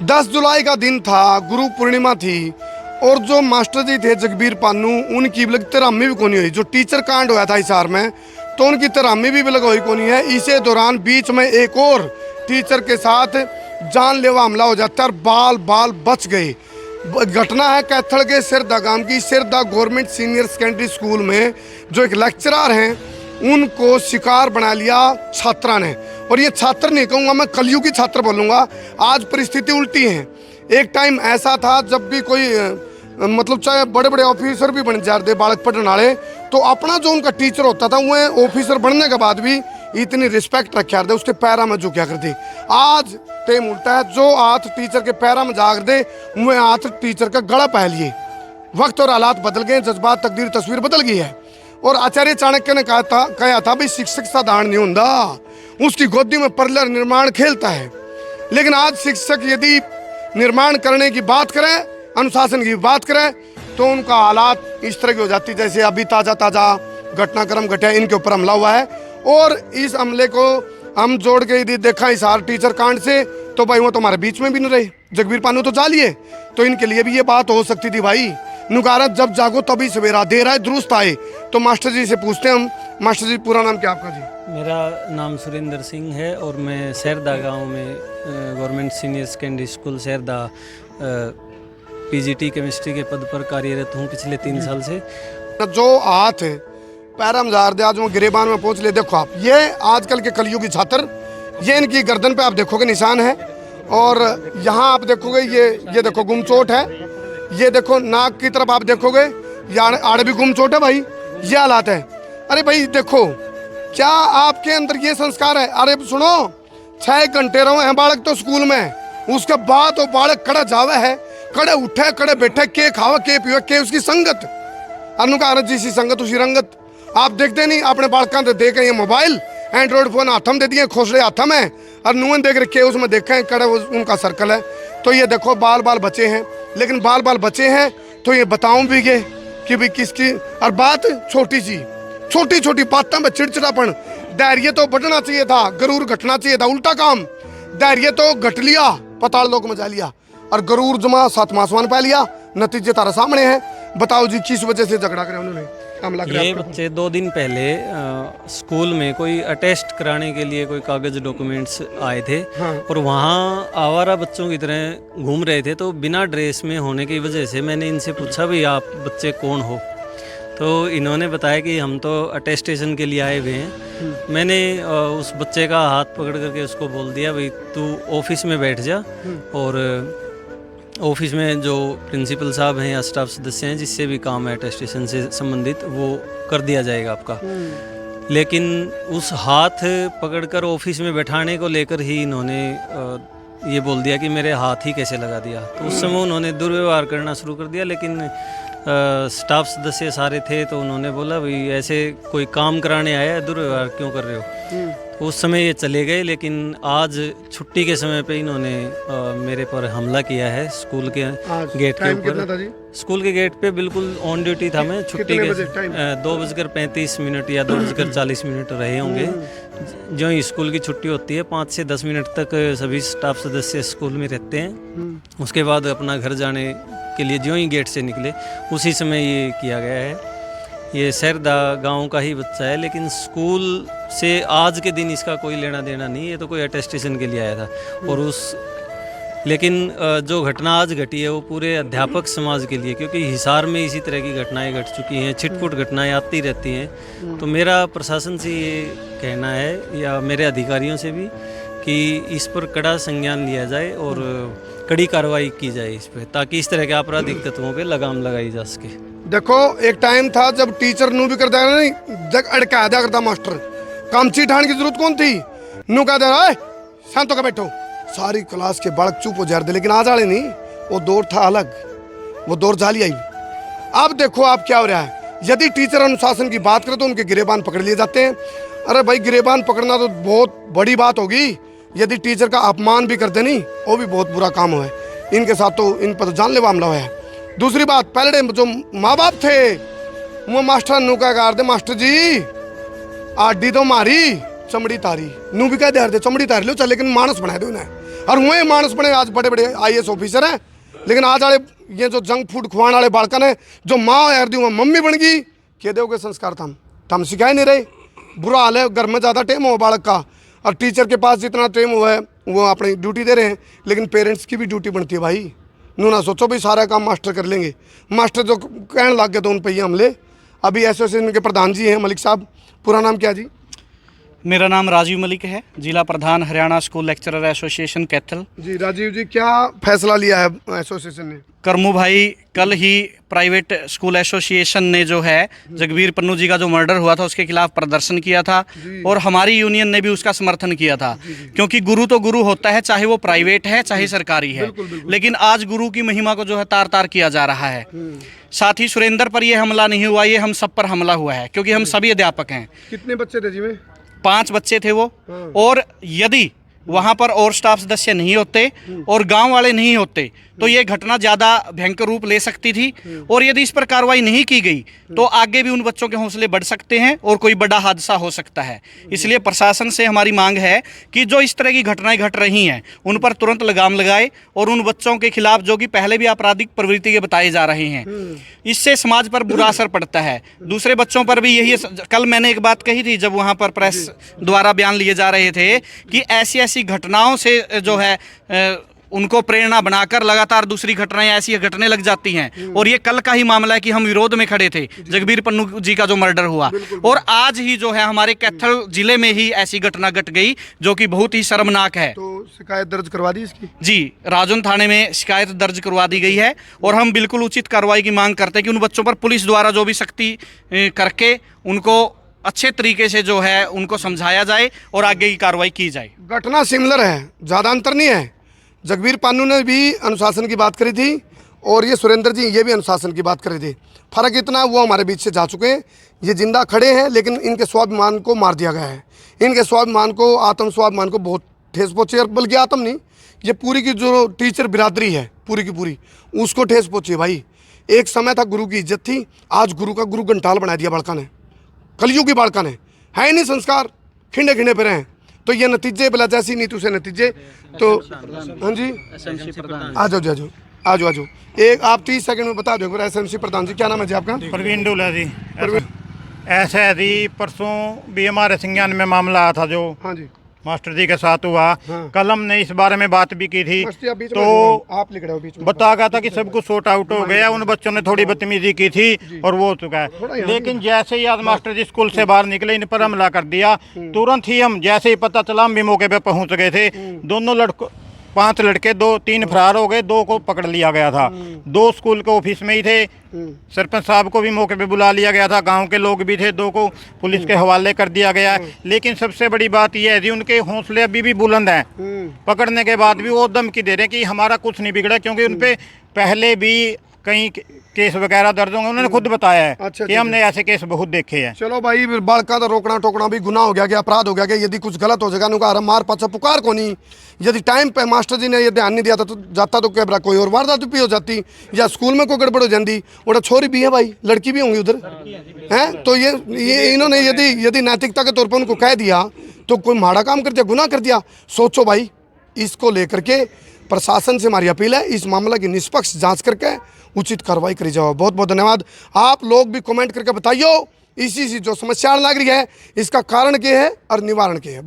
10 जुलाई का दिन था, गुरु पूर्णिमा थी। और जो मास्टर जी थे जगबीर पानू, उनकी बिलक तिरामी भी कोनी हुई। जो टीचर कांड हुआ था हिसार में, तो उनकी तिरामी भी बिलक हुई कोनी है। इसी दौरान बीच में एक और टीचर के साथ जानलेवा हमला हो जाता है और बाल बाल बच गए। घटना है कैथल के सिरदा गांव की। सिरदा गवर्नमेंट सीनियर सेकेंडरी स्कूल में जो एक लेक्चरर हैं, उनको शिकार बना लिया छात्रा ने। और ये छात्र नहीं कहूँगा मैं, कलयुगी छात्र बोलूँगा। आज परिस्थिति उल्टी है। एक टाइम ऐसा था जब भी कोई मतलब चाहे बड़े बड़े ऑफिसर भी बन जाते बालक पढ़ने वाले, तो अपना जो उनका टीचर होता था वह ऑफिसर बनने के बाद भी इतनी रिस्पेक्ट रखा करते, उसके पैरा में झुका करते। आज टाइम उल्टा है। जो हाथ टीचर के पैरा में जा दे, वह हाथ टीचर का गला पह लिए। वक्त और हालात बदल गए, जज्बात तकदीर तस्वीर बदल गई है। और आचार्य चाणक्य ने कहा था भाई शिक्षक साधारण नहीं होता, उसकी गोदी में परलर निर्माण खेलता है। लेकिन आज शिक्षक यदि निर्माण करने की बात करें, अनुशासन की बात करें, तो उनका हालात इस तरह की हो जाती जैसे अभी ताज़ा घटनाक्रम घटा इनके ऊपर हमला हुआ है। और इस हमले को हम जोड़ के यदि देखा हिसार टीचर कांड से, तो भाई वो तो हमारे बीच में भी नहीं रहे। जगबीर पानू तो जा लिए, तो इनके लिए भी ये बात हो सकती थी भाई। नुकारत जब जागो तभी सवेरा, देर आए दुरुस्त आए। तो मास्टर जी से पूछते हैं हम। मास्टर जी पूरा नाम क्या आपका जी? मेरा नाम सुरेंद्र सिंह है और मैं सैरदा गांव में government senior secondary school Sairda PGT chemistry के पद पर कार्यरत हूं पिछले 3 साल से। जो हाथ पैरा में जार दे, आज वो गिरेबान में पहुंच ले। देखो आप, ये आजकल के कलयुगी छात्र, ये इनकी गर्दन पे आप देखोगे निशान है। और यहाँ आप देखोगे ये देखो गुमचोट है। ये देखो नाक की तरफ आप देखोगे, यहाँ आड़ भी गुमचोट है भाई। ये हालात है। अरे भाई देखो, क्या आपके अंदर ये संस्कार है? अरे सुनो, 6 घंटे रहो हैं बालक तो स्कूल में, उसके बाद वो बालक कड़ा जावे है, कड़े उठे कड़े बैठे, के खावे के पियो, के उसकी संगत अनुकार जिसी संगत उसी रंगत। आप देखते नहीं अपने बालकों को देखें ये मोबाइल एंड्रॉइड फोन हाथ में दे दिए, खोसड़े हाथ में, और नुअन देख रखे उसमें देखें कड़े उनका सर्कल है। तो ये देखो बाल बाल बचे हैं। लेकिन बाल बाल बचे हैं तो ये बताऊं भी गए कि भाई किसकी। और बात छोटी सी, छोटी छोटी बातों में चिड़चिड़ापन। धैर्य तो बढ़ना चाहिए था, गरूर घटना चाहिए था, उल्टा काम। धैर्य तो घट लिया, पताल लोक मचा लिया, और गरूर जमा 7वां आसमान पा लिया। नतीजे तारा सामने है। बताओ जी किस वजह से झगड़ा करा उन्होंने, हमला करा? ये बच्चे 2 दिन पहले स्कूल में कोई अटेस्ट कराने के लिए कोई कागज डॉक्यूमेंट्स आए थे। हाँ। और वहाँ आवारा बच्चों की तरह घूम रहे थे। तो बिना ड्रेस में होने की वजह से मैंने इनसे पूछा भाई आप बच्चे कौन हो? तो इन्होंने बताया कि हम तो अटेस्टेशन के लिए आए हुए हैं। मैंने उस बच्चे का हाथ पकड़ करके उसको बोल दिया भाई तू ऑफिस में बैठ जा, और ऑफिस में जो प्रिंसिपल साहब हैं या स्टाफ सदस्य हैं जिससे भी काम है अटेस्टेशन से संबंधित, वो कर दिया जाएगा आपका। लेकिन उस हाथ पकड़कर ऑफिस में बैठाने को लेकर ही इन्होंने ये बोल दिया कि मेरे हाथ ही कैसे लगा दिया। तो उस समय उन्होंने दुर्व्यवहार करना शुरू कर दिया। लेकिन स्टाफ सदस्य सारे थे तो उन्होंने बोला भाई ऐसे कोई काम कराने आया है, दुर्व्यवहार क्यों कर रहे हो? तो उस समय ये चले गए। लेकिन आज छुट्टी के समय पे इन्होंने मेरे पर हमला किया है स्कूल के गेट के ऊपर। स्कूल के गेट पे बिल्कुल ऑन ड्यूटी था मैं। छुट्टी के 2:35 या 2:40 रहे होंगे। जो ही स्कूल की छुट्टी होती है 5 से 10 मिनट तक सभी स्टाफ सदस्य स्कूल में रहते हैं। उसके बाद अपना घर जाने के लिए जो ही गेट से निकले उसी समय ये किया गया है। ये सैरदा गांव का ही बच्चा है, लेकिन स्कूल से आज के दिन इसका कोई लेना देना नहीं। ये तो कोई अटेस्टेशन के लिए आया था। और लेकिन जो घटना आज घटी है वो पूरे अध्यापक समाज के लिए, क्योंकि हिसार में इसी तरह की घटनाएं घट चुकी हैं, छिटपुट घटनाएं आती रहती हैं। तो मेरा प्रशासन से ये कहना है या मेरे अधिकारियों से भी कि इस पर कड़ा संज्ञान लिया जाए और कड़ी कार्रवाई की जाए इस पर, ताकि इस तरह के आपराधिक तत्वों पे लगाम लगाई जा सके। देखो एक टाइम था जब टीचर नू भी करता नहीं, जग अड़का दिया करता मास्टर, कामची ठान की जरूरत कौन थी? नू कह दे शांत का बैठो, सारी क्लास के बालक चुप हो जा रहे थे। लेकिन आज वाले नहीं, वो दौर था अलग, वो दौर जाली आई। अब देखो आप क्या हो रहा है। यदि टीचर अनुशासन की बात करें तो उनके गिरेबान पकड़ लिए जाते हैं। अरे भाई गिरेबान पकड़ना तो बहुत बड़ी बात होगी। यदि टीचर का अपमान भी कर दे नहीं, वो भी बहुत बुरा काम हुआ है। इनके साथ तो इन पर जानलेवा हमला हुआ है। दूसरी बात, पहले जो माँ बाप थे वो मास्टर नू का कर दे, मास्टर जी आडी तो मारी चमड़ी तारी, नू भी कह दे चमड़ी तारी लो चल, लेकिन मानस बना दो इन्हें। और वही मानस बने आज बड़े बड़े IAS ऑफिसर हैं। लेकिन आज वाले ये जो जंक फूड खुआने वाले बालकन है, जो माँ यार दी वहाँ मम्मी बन गई, कह दोगे संस्कार हम सिखाए नहीं रहे। बुरा हाल है, घर में ज़्यादा टाइम हो बालक का, और टीचर के पास जितना टाइम हुआ है वो अपनी ड्यूटी दे रहे हैं, लेकिन पेरेंट्स की भी ड्यूटी बनती है भाई। नू ना सोचो भाई सारा काम मास्टर कर लेंगे, मास्टर जो कहने लग गए तो उन पर ही हमले। अभी एसोसिएशन के प्रधान जी हैं मलिक साहब, पूरा नाम क्या जी? मेरा नाम राजीव मलिक है, जिला प्रधान Haryana school lecturer association Kaithal. जी राजीव जी, क्या फैसला लिया है एसोसिएशन ने? करमू भाई, कल ही प्राइवेट स्कूल एसोसिएशन ने जो है जगबीर पन्नू जी का जो मर्डर हुआ था उसके खिलाफ प्रदर्शन किया था, और हमारी यूनियन ने भी उसका समर्थन किया था। क्योंकि गुरु तो गुरु होता है, चाहे वो प्राइवेट है चाहे सरकारी है। लेकिन आज गुरु की महिमा को जो है तार तार किया जा रहा है। साथ ही सुरेंद्र पर यह हमला नहीं हुआ, ये हम सब पर हमला हुआ है, क्योंकि हम सभी अध्यापक हैं। कितने बच्चे थे जी में? 5 बच्चे थे वो, और यदि वहाँ पर और स्टाफ सदस्य नहीं होते और गांव वाले नहीं होते तो ये घटना ज़्यादा भयंकर रूप ले सकती थी। और यदि इस पर कार्रवाई नहीं की गई तो आगे भी उन बच्चों के हौसले बढ़ सकते हैं और कोई बड़ा हादसा हो सकता है। इसलिए प्रशासन से हमारी मांग है कि जो इस तरह की घटनाएं घट रही हैं उन पर तुरंत लगाम लगाए, और उन बच्चों के खिलाफ जो कि पहले भी आपराधिक प्रवृत्ति के बताए जा रहे हैं, इससे समाज पर बुरा असर पड़ता है। दूसरे बच्चों पर भी यही, कल मैंने एक बात कही थी जब वहाँ पर प्रेस द्वारा बयान लिए जा रहे थे कि ऐसी ऐसी घटनाओं से जो है उनको प्रेरणा बनाकर लगातार दूसरी घटनाएं ऐसी घटने लग जाती हैं। और ये कल का ही मामला है कि हम विरोध में खड़े थे जगबीर पन्नू जी का जो मर्डर हुआ, और आज ही जो है हमारे कैथल जिले में ही ऐसी घटना घट गई जो कि बहुत ही शर्मनाक है। तो शिकायत दर्ज करवा दी इसकी? जी, राजन थाने में शिकायत दर्ज करवा दी गई है, और हम बिल्कुल उचित कार्रवाई की मांग करते हैं कि उन बच्चों पर पुलिस द्वारा जो भी सख्ती करके उनको अच्छे तरीके से जो है उनको समझाया जाए और आगे की कार्रवाई की जाए। घटना सिमिलर है, ज़्यादा अंतर नहीं है। जगबीर पन्नू ने भी अनुशासन की बात करी थी और ये सुरेंद्र जी ये भी अनुशासन की बात करे थे। फ़र्क इतना वो हमारे बीच से जा चुके हैं, ये जिंदा खड़े हैं, लेकिन इनके स्वाभिमान को मार दिया गया है। इनके स्वाभिमान को, आत्म स्वाभिमान को बहुत ठेस पहुँची है, बल्कि आत्म नहीं, ये पूरी की जो टीचर बिरादरी है पूरी की पूरी, उसको ठेस पहुँची है भाई। एक समय था गुरु की इज्जत थी, आज गुरु का गुरु घंटाल बना दिया बालका ने। कलयुग की बालका ने है नहीं संस्कार, खिंडे खिंडे पे रहे। तो ये नतीजे बला जैसी नीति से नतीजे। तो हाँ जी, आ जाओ जी, आ जाओ। एक आप 30 सेकंड में बता दो SMC प्रधान जी, क्या नाम है जी आपका? प्रवीण डोला जी। ऐसा है जी, परसों भी हमारे संज्ञान में मामला आया था जो हाँ जी मास्टर जी के साथ हुआ। कल हमने इस बारे में बात भी की थी, तो आप लिख रहे हो बीच में, बता गया था कि सब कुछ सॉर्ट आउट हो गया। उन बच्चों ने थोड़ी बदतमीजी की थी और वो हो चुका है। लेकिन जैसे ही आज मास्टर जी स्कूल से बाहर निकले, इन पर हमला कर दिया। तुरंत ही हम जैसे ही पता चला हम भी मौके पे पहुंच गए थे। दोनों लड़कों 5 लड़के 2-3 फरार हो गए, 2 को पकड़ लिया गया था। 2 स्कूल के ऑफिस में ही थे। सरपंच साहब को भी मौके पे बुला लिया गया था, गांव के लोग भी थे, 2 को पुलिस के हवाले कर दिया गया। लेकिन सबसे बड़ी बात यह है जी, उनके हौसले अभी भी बुलंद हैं। पकड़ने के बाद भी वो धमकी दे रहे हैं कि हमारा कुछ नहीं बिगड़ा, क्योंकि उन पे पहले भी कई केस वगैरह दर्ज होंगे। उन्होंने खुद बताया है कि हमने ऐसे केस बहुत देखे हैं। चलो भाई, बालका तो रोकना टोकना भी गुनाह हो गया, कि अपराध हो गया, कि यदि कुछ गलत हो जाएगा नुका मार पाचा पुकार को नहीं। यदि टाइम पे मास्टर जी ने ये ध्यान नहीं दिया था तो जाता तो क्या कोई और वारदात भी हो जाती, या स्कूल में कोई गड़बड़ हो जाती। और छोरी भी है भाई, लड़की भी होंगी उधर हैं। तो ये इन्होंने यदि नैतिकता के तौर पर उनको कह दिया तो कोई माड़ा काम कर दिया, गुनाह कर दिया। सोचो भाई, इसको लेकर के प्रशासन से हमारी अपील है, इस मामला की निष्पक्ष जांच करके उचित कार्रवाई करी जाओ। बहुत बहुत धन्यवाद। आप लोग भी कमेंट करके बताइए इसी जो समस्या लग रही है इसका कारण क्या है और निवारण क्या है।